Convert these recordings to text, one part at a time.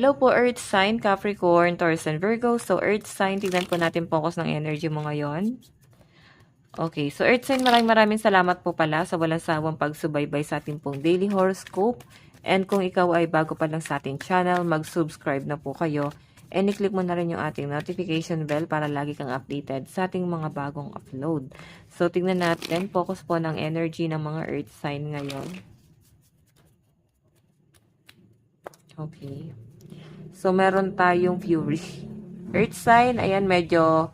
Hello po, Earth sign, Capricorn, Taurus, and Virgo. So, Earth sign, tignan po natin focus ng energy mo ngayon. Okay, so Earth sign, maraming salamat po pala sa walang sawang pagsubaybay sa ating pong daily horoscope. And kung ikaw ay bago pa lang sa ating channel, mag-subscribe na po kayo. And i-click mo na rin yung ating notification bell para lagi kang updated sa ating mga bagong upload. So, tignan natin, focus po ng energy ng mga Earth sign ngayon. Okay. So, meron tayong Fury. Earth sign, ayan, medyo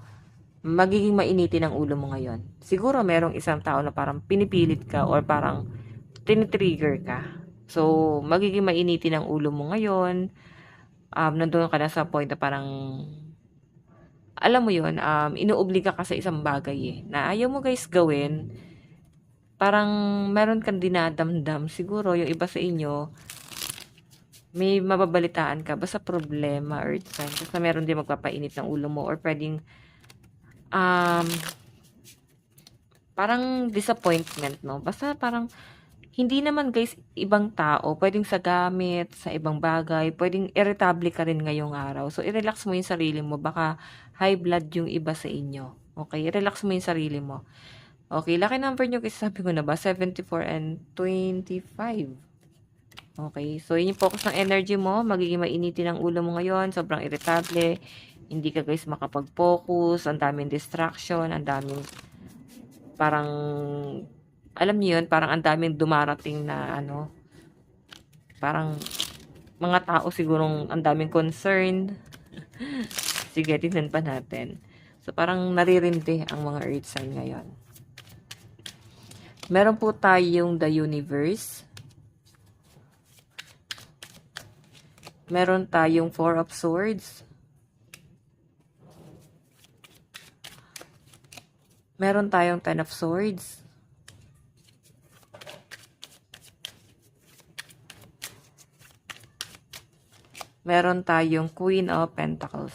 magiging mainitin ang ulo mo ngayon. Siguro merong isang tao na parang pinipilit ka or parang tinitrigger ka. So, magiging mainitin ang ulo mo ngayon. Nandun ka na sa point na parang, alam mo yun, inuobliga ka sa isang bagay na ayaw mo guys gawin. Parang meron kang dinadamdam. Siguro yung iba sa inyo, may mababalitaan ka. Basta problema, Earth sign. Basta meron din magpapainit ng ulo mo or pwedeng parang disappointment, no? Basta parang, hindi naman guys, ibang tao, pwedeng sa gamit, sa ibang bagay, pwedeng irritable ka rin ngayong araw. So, i-relax mo yung sarili mo. Baka high blood yung iba sa inyo. Okay? I-relax mo yung sarili mo. Okay, lucky number nyo kasi sabi ko na ba, 74 and 25. Okay, so yun yung focus ng energy mo. Magiging mainitin ang ulo mo ngayon. Sobrang irritable. Hindi ka guys makapag-focus. Ang daming distraction. Ang daming parang, alam niyo yun, parang ang daming dumarating na ano, parang mga tao sigurong ang daming concern. Sige, tingnan pa natin. So, parang naririndi ang mga earth sign ngayon. Meron po tayong the universe. Meron tayong four of swords. Meron tayong ten of swords. Meron tayong Queen of Pentacles.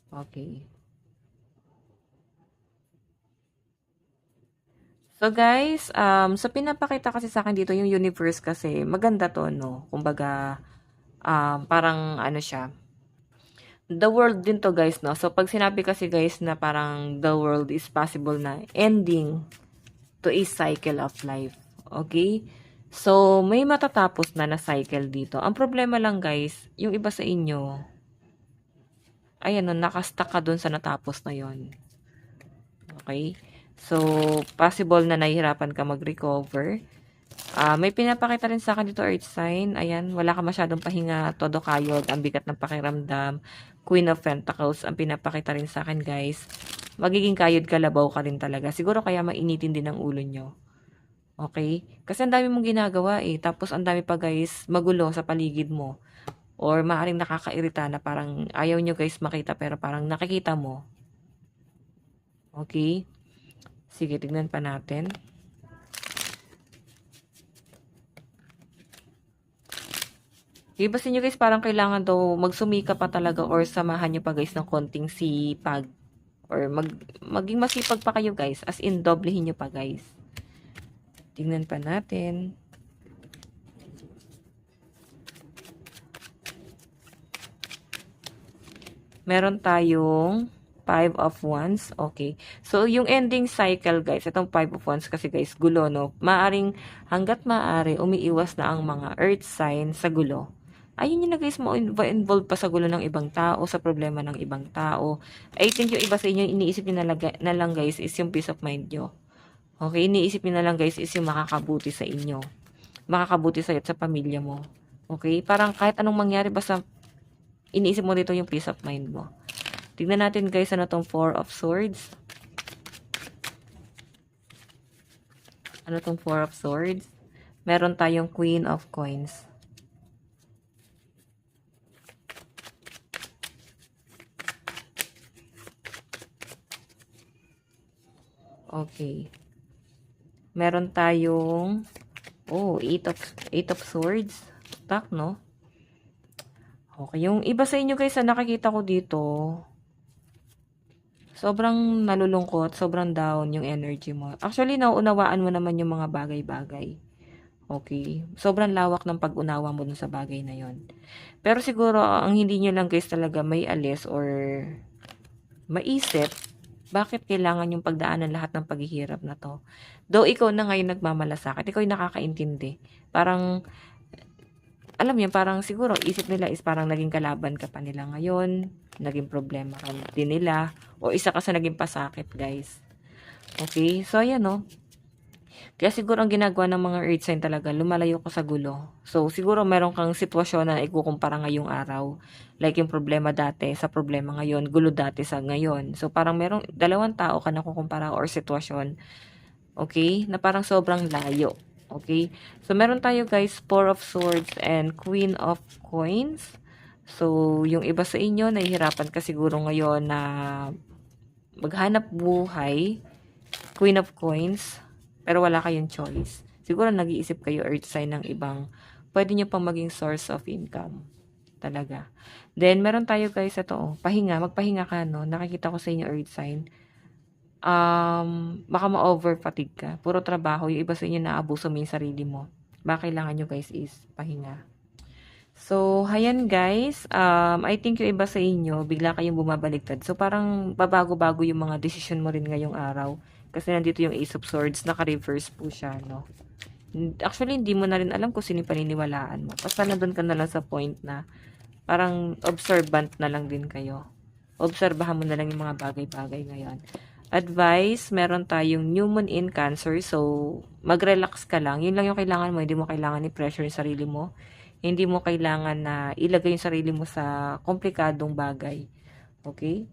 Okay. So guys, so pinapakita kasi sa akin dito yung universe kasi maganda to, no? Kumbaga, parang ano siya, the world din to guys, no? So pag sinabi kasi guys na parang the world is possible na ending to a cycle of life. Okay? So, may matatapos na na cycle dito. Ang problema lang guys, yung iba sa inyo, ayan no, nakastuck ka dun sa natapos na yon. Okay? So, possible na nahihirapan ka mag-recover. May pinapakita rin sa akin dito, Earth sign. Ayan, wala ka masyadong pahinga, todo kayod, ang bigat ng pakiramdam. Queen of Pentacles, ang pinapakita rin sa akin, guys. Magiging kayod kalabaw ka rin talaga. Siguro kaya mainitin din ang ulo nyo. Okay? Kasi ang dami mong ginagawa Tapos ang dami pa, guys, magulo sa paligid mo. Or maaaring nakakairita na parang ayaw nyo, guys, makita pero parang nakikita mo. Okay? Sige, tignan pa natin. Iba sa inyo guys, parang kailangan daw magsumika pa talaga or samahan nyo pa guys ng konting sipag. Or maging masipag pa kayo guys. As in, doblehin nyo pa guys. Tingnan pa natin. Meron tayong 5 of Wands. Okay. So, yung ending cycle, guys, itong 5 of Wands kasi, guys, gulo, no? Maaring, hanggat maaari, umiiwas na ang mga earth sign sa gulo. Ayun yun na, guys, mo-involve pa sa gulo ng ibang tao, sa problema ng ibang tao. I think yung iba sa inyo, iniisip nyo na lang, guys, is yung peace of mind nyo. Okay? Iniisip nyo na lang, guys, is yung makakabuti sa inyo. Makakabuti sa'yo at sa pamilya mo. Okay? Parang kahit anong mangyari, basta iniisip mo dito yung peace of mind mo. Tignan natin guys, ano tong Four of Swords. Ano tong Four of Swords? Meron tayong Queen of Coins. Okay. Meron tayong Eight of Swords. Tak, no? Okay, yung iba sa inyo guys na nakikita ko dito, sobrang nalulungkot, sobrang down yung energy mo. Actually, nauunawaan mo naman yung mga bagay-bagay. Okay? Sobrang lawak ng pag-unawa mo dun sa bagay na yon. Pero siguro, ang hindi nyo lang guys talaga may alis or maisip, bakit kailangan yung pagdaanan lahat ng paghihirap na to? Though ikaw na ngayon nagmamalasakit, ikaw yung nakakaintindi. Parang, alam mo yun, parang siguro isip nila is parang naging kalaban ka pa nila ngayon, naging problema ka din nila, o isa ka sa naging pasakit, guys. Okay? So, ayan, no? Kaya siguro ang ginagawa ng mga earth sign talaga, lumalayo ko sa gulo. So, siguro meron kang sitwasyon na ikukumpara ngayong araw. Like yung problema dati sa problema ngayon, gulo dati sa ngayon. So, parang merong dalawang tao ka na kukumpara or sitwasyon. Okay? Na parang sobrang layo. Okay? So, meron tayo guys, Four of Swords and Queen of Coins. So, yung iba sa inyo, nahihirapan ka siguro ngayon na maghanap buhay. Queen of Coins. Pero wala kayong choice. Siguro nag-iisip kayo earth sign ng ibang pwede nyo pang maging source of income. Talaga. Then, meron tayo guys, ito oh, pahinga. Magpahinga ka, no? Nakikita ko sa inyo earth sign. Baka ma-over fatigue ka. Puro trabaho. Yung iba sa inyo naabuso mo yung sarili mo. Baka kailangan nyo guys is pahinga. So, ayan guys. I think yung iba sa inyo, bigla kayong bumabaliktad. So, parang babago-bago yung mga decision mo rin ngayong araw. Kasi nandito yung Ace of Swords, naka-reverse po siya, no? Actually, hindi mo na rin alam kung sino yung paniniwalaan mo. Basta nandun ka na lang sa point na parang observant na lang din kayo. Obserbahan mo na lang yung mga bagay-bagay ngayon. Advice, meron tayong new moon in Cancer. So, mag-relax ka lang. Yun lang yung kailangan mo. Hindi mo kailangan i-pressure yung sarili mo. Hindi mo kailangan na ilagay yung sarili mo sa komplikadong bagay. Okay?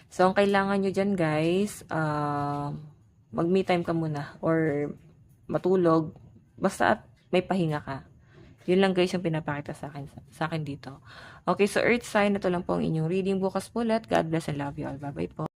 So, ang kailangan nyo dyan, guys, mag-me time ka muna or matulog. Basta at may pahinga ka. Yun lang, guys, yung pinapakita sa akin dito. Okay, so Earth sign, ito lang po ang inyong reading. Bukas po ulit. God bless and love you all. Bye-bye po.